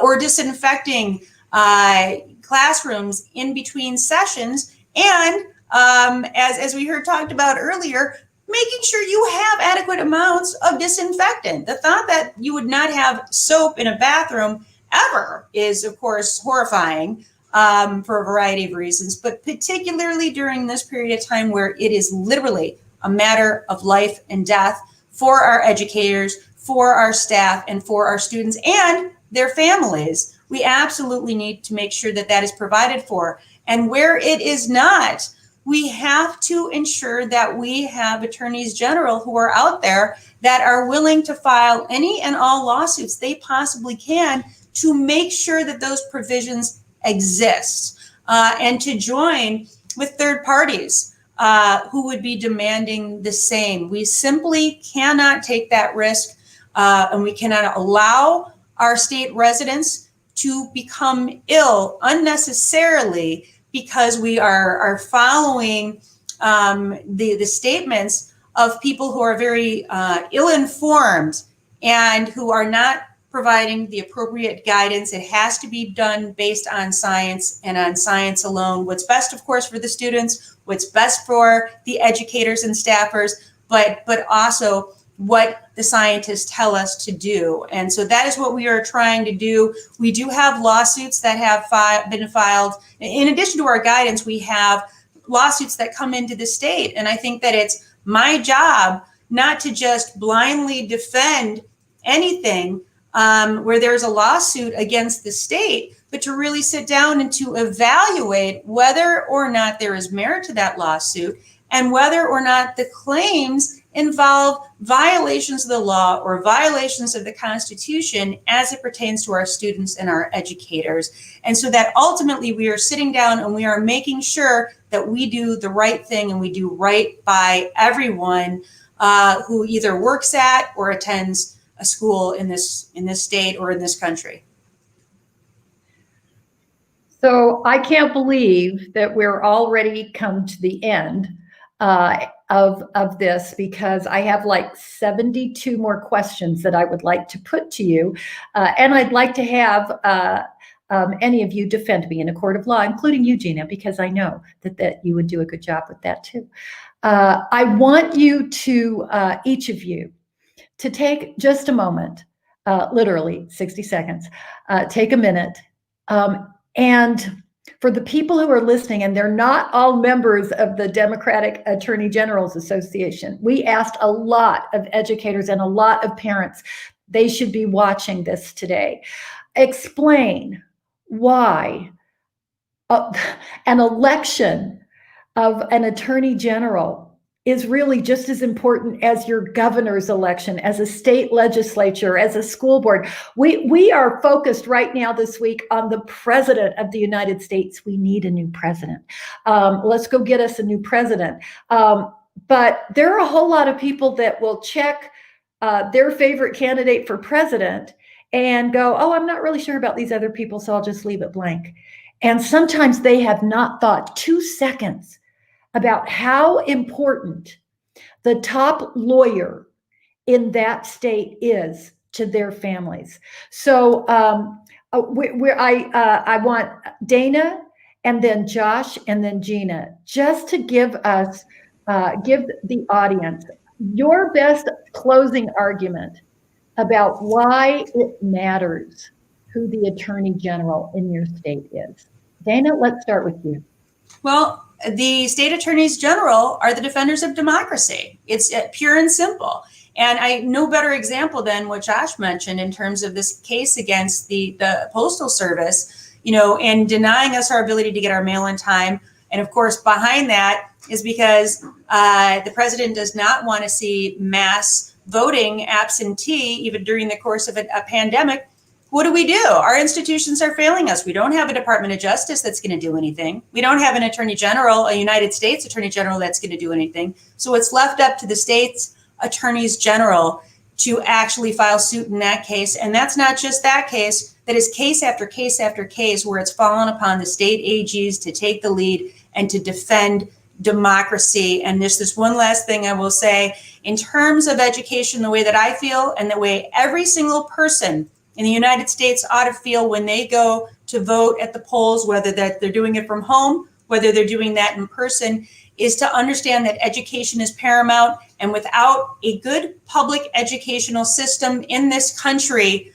or disinfecting classrooms in between sessions, and as we heard talked about earlier, making sure you have adequate amounts of disinfectant. The thought that you would not have soap in a bathroom ever is, of course, horrifying for a variety of reasons, but particularly during this period of time where it is literally a matter of life and death for our educators, for our staff, and for our students and their families. We absolutely need to make sure that that is provided for. And where it is not, we have to ensure that we have attorneys general who are out there that are willing to file any and all lawsuits they possibly can to make sure that those provisions exist, and to join with third parties who would be demanding the same. We simply cannot take that risk, and we cannot allow our state residents to become ill unnecessarily because we are following the statements of people who are very ill-informed and who are not providing the appropriate guidance. It has to be done based on science and on science alone. What's best, of course, for the students, what's best for the educators and staffers, but also what the scientists tell us to do. And so that is what we are trying to do. We do have lawsuits that have been filed. In addition to our guidance, we have lawsuits that come into the state. And I think that it's my job not to just blindly defend anything where there's a lawsuit against the state, but to really sit down and to evaluate whether or not there is merit to that lawsuit, and whether or not the claims involve violations of the law or violations of the Constitution as it pertains to our students and our educators. And so that ultimately we are sitting down and we are making sure that we do the right thing and we do right by everyone who either works at or attends a school in this state or in this country. So I can't believe that we're already come to the end of this, because I have like 72 more questions that I would like to put to you. And I'd like to have any of you defend me in a court of law, including you, Gina, because I know that you would do a good job with that too. I want you to, each of you, to take just a moment, literally 60 seconds, take a minute. And for the people who are listening, and they're not all members of the Democratic Attorney General's Association, we asked a lot of educators and a lot of parents. They should be watching this today. Explain why an election of an attorney general is really just as important as your governor's election, as a state legislature, as a school board. We are focused right now this week on the president of the United States. We need a new president. Let's go get us a new president. But there are a whole lot of people that will check their favorite candidate for president and go, oh, I'm not really sure about these other people, so I'll just leave it blank. And sometimes they have not thought 2 seconds about how important the top lawyer in that state is to their families. So I want Dana and then Josh and then Gina just to give us, give the audience your best closing argument about why it matters who the Attorney General in your state is. Dana, let's start with you. Well, the state attorneys general are the defenders of democracy. It's pure and simple. And I no better example than what Josh mentioned in terms of this case against the Postal Service, and denying us our ability to get our mail in time. And of course, behind that is because the president does not want to see mass voting absentee, even during the course of a pandemic. What do? Our institutions are failing us. We don't have a Department of Justice that's going to do anything. We don't have an Attorney General, a United States Attorney General that's going to do anything. So it's left up to the state's attorneys general to actually file suit in that case. And that's not just that case. That is case after case after case where it's fallen upon the state AGs to take the lead and to defend democracy. And there's this one last thing I will say. In terms of education, the way that I feel and the way every single person in the United States ought to feel when they go to vote at the polls, whether that they're doing it from home, whether they're doing that in person, is to understand that education is paramount. And without a good public educational system in this country,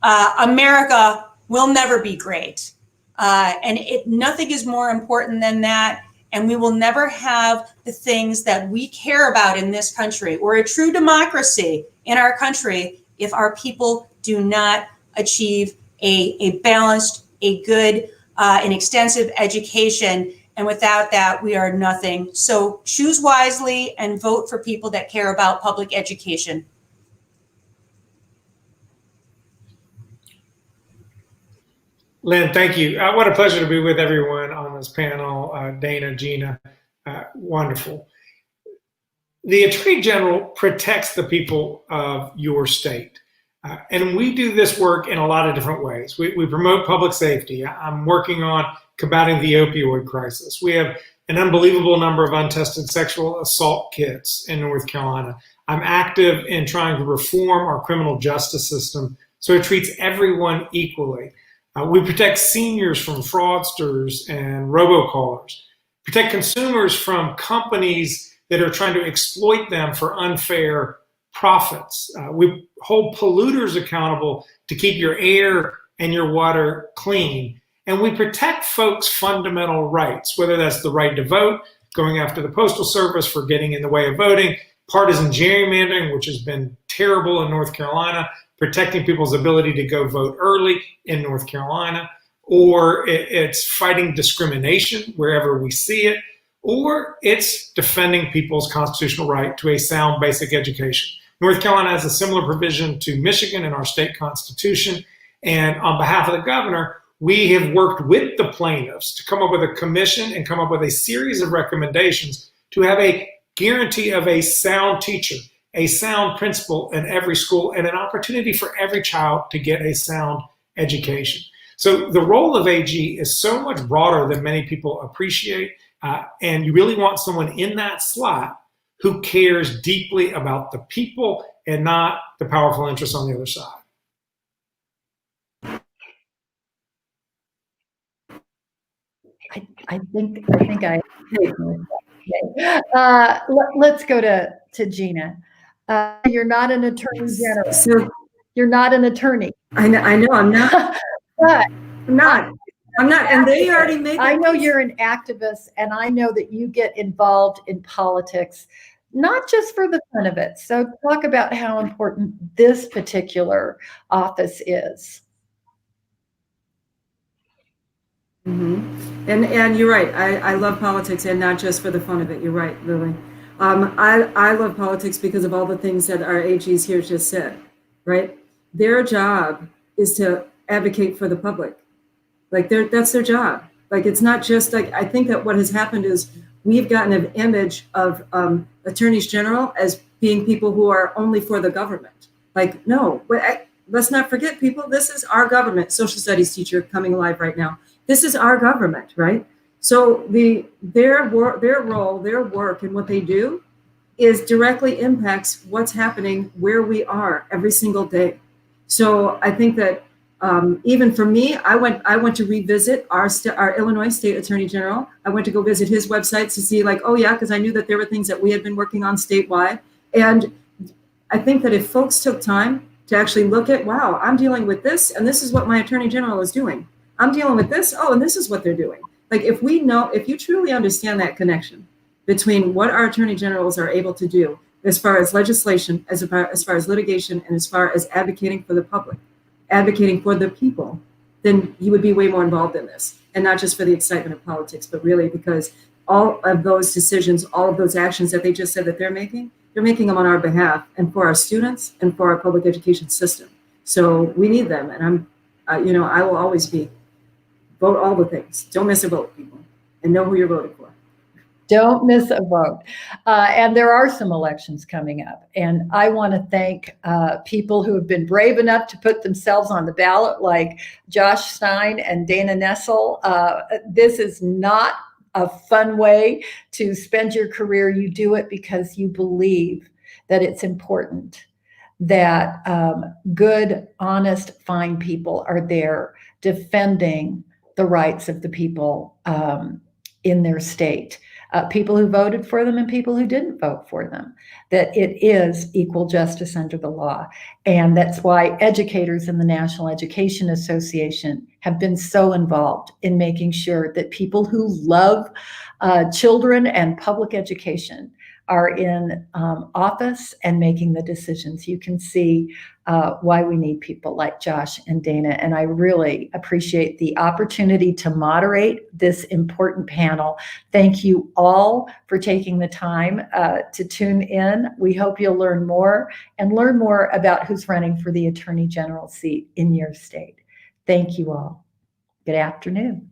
America will never be great. And nothing is more important than that. And we will never have the things that we care about in this country or a true democracy in our country if our people do not achieve a balanced, a good, an extensive education. And without that, we are nothing. So choose wisely and vote for people that care about public education. Lynn, thank you. What a pleasure to be with everyone on this panel. Dana, Gina, wonderful. The Attorney General protects the people of your state. And we do this work in a lot of different ways. We promote public safety. I'm working on combating the opioid crisis. We have an unbelievable number of untested sexual assault kits in North Carolina. I'm active in trying to reform our criminal justice system so it treats everyone equally. We protect seniors from fraudsters and robocallers, protect consumers from companies that are trying to exploit them for unfair profits. We hold polluters accountable to keep your air and your water clean. And we protect folks' fundamental rights, whether that's the right to vote, going after the Postal Service for getting in the way of voting, partisan gerrymandering, which has been terrible in North Carolina, protecting people's ability to go vote early in North Carolina, or it's fighting discrimination wherever we see it, or it's defending people's constitutional right to a sound basic education. North Carolina has a similar provision to Michigan in our state constitution. And on behalf of the governor, we have worked with the plaintiffs to come up with a commission and come up with a series of recommendations to have a guarantee of a sound teacher, a sound principal in every school, and an opportunity for every child to get a sound education. So the role of AG is so much broader than many people appreciate. And you really want someone in that slot who cares deeply about the people and not the powerful interests on the other side. I think let's go to Gina. You're not an attorney general. So You're not an attorney. I know I'm not. But I'm not. And they already made. I know you're an activist, and I know that you get involved in politics, not just for the fun of it. So talk about how important this particular office is. Mm-hmm. And you're right. I love politics, and not just for the fun of it. You're right, Lily. I love politics because of all the things that our AGs here just said, right? Their job is to advocate for the public. Like that's their job. Like, it's not just like, I think that what has happened is we've gotten an image of attorneys general as being people who are only for the government. Like, no, let's not forget, people, this is our government. Social studies teacher coming alive right now. This is our government, right? So their role, their work, and what they do is directly impacts what's happening where we are every single day. So I think that even for me, I went to revisit our Illinois State Attorney General. I went to go visit his website to see, like, oh yeah, because I knew that there were things that we had been working on statewide. And I think that if folks took time to actually look at, wow, I'm dealing with this, and this is what my Attorney General is doing. I'm dealing with this, oh, and this is what they're doing. Like, if you truly understand that connection between what our Attorney Generals are able to do as far as legislation, as far as litigation, and as far as advocating for the public, advocating for the people, then you would be way more involved in this. And not just for the excitement of politics, but really because all of those decisions, all of those actions that they just said that they're making them on our behalf and for our students and for our public education system. So we need them. And I will always vote all the things. Don't miss a vote, people, and know who you're voting for. Don't miss a vote. And there are some elections coming up. And I want to thank people who have been brave enough to put themselves on the ballot, like Josh Stein and Dana Nessel. This is not a fun way to spend your career. You do it because you believe that it's important that good, honest, fine people are there defending the rights of the people in their state. People who voted for them and people who didn't vote for them, that it is equal justice under the law. And that's why educators in the National Education Association have been so involved in making sure that people who love children and public education are in office and making the decisions. You can see why we need people like Josh and Dana. And I really appreciate the opportunity to moderate this important panel. Thank you all for taking the time to tune in. We hope you'll learn more about who's running for the Attorney General seat in your state. Thank you all. Good afternoon.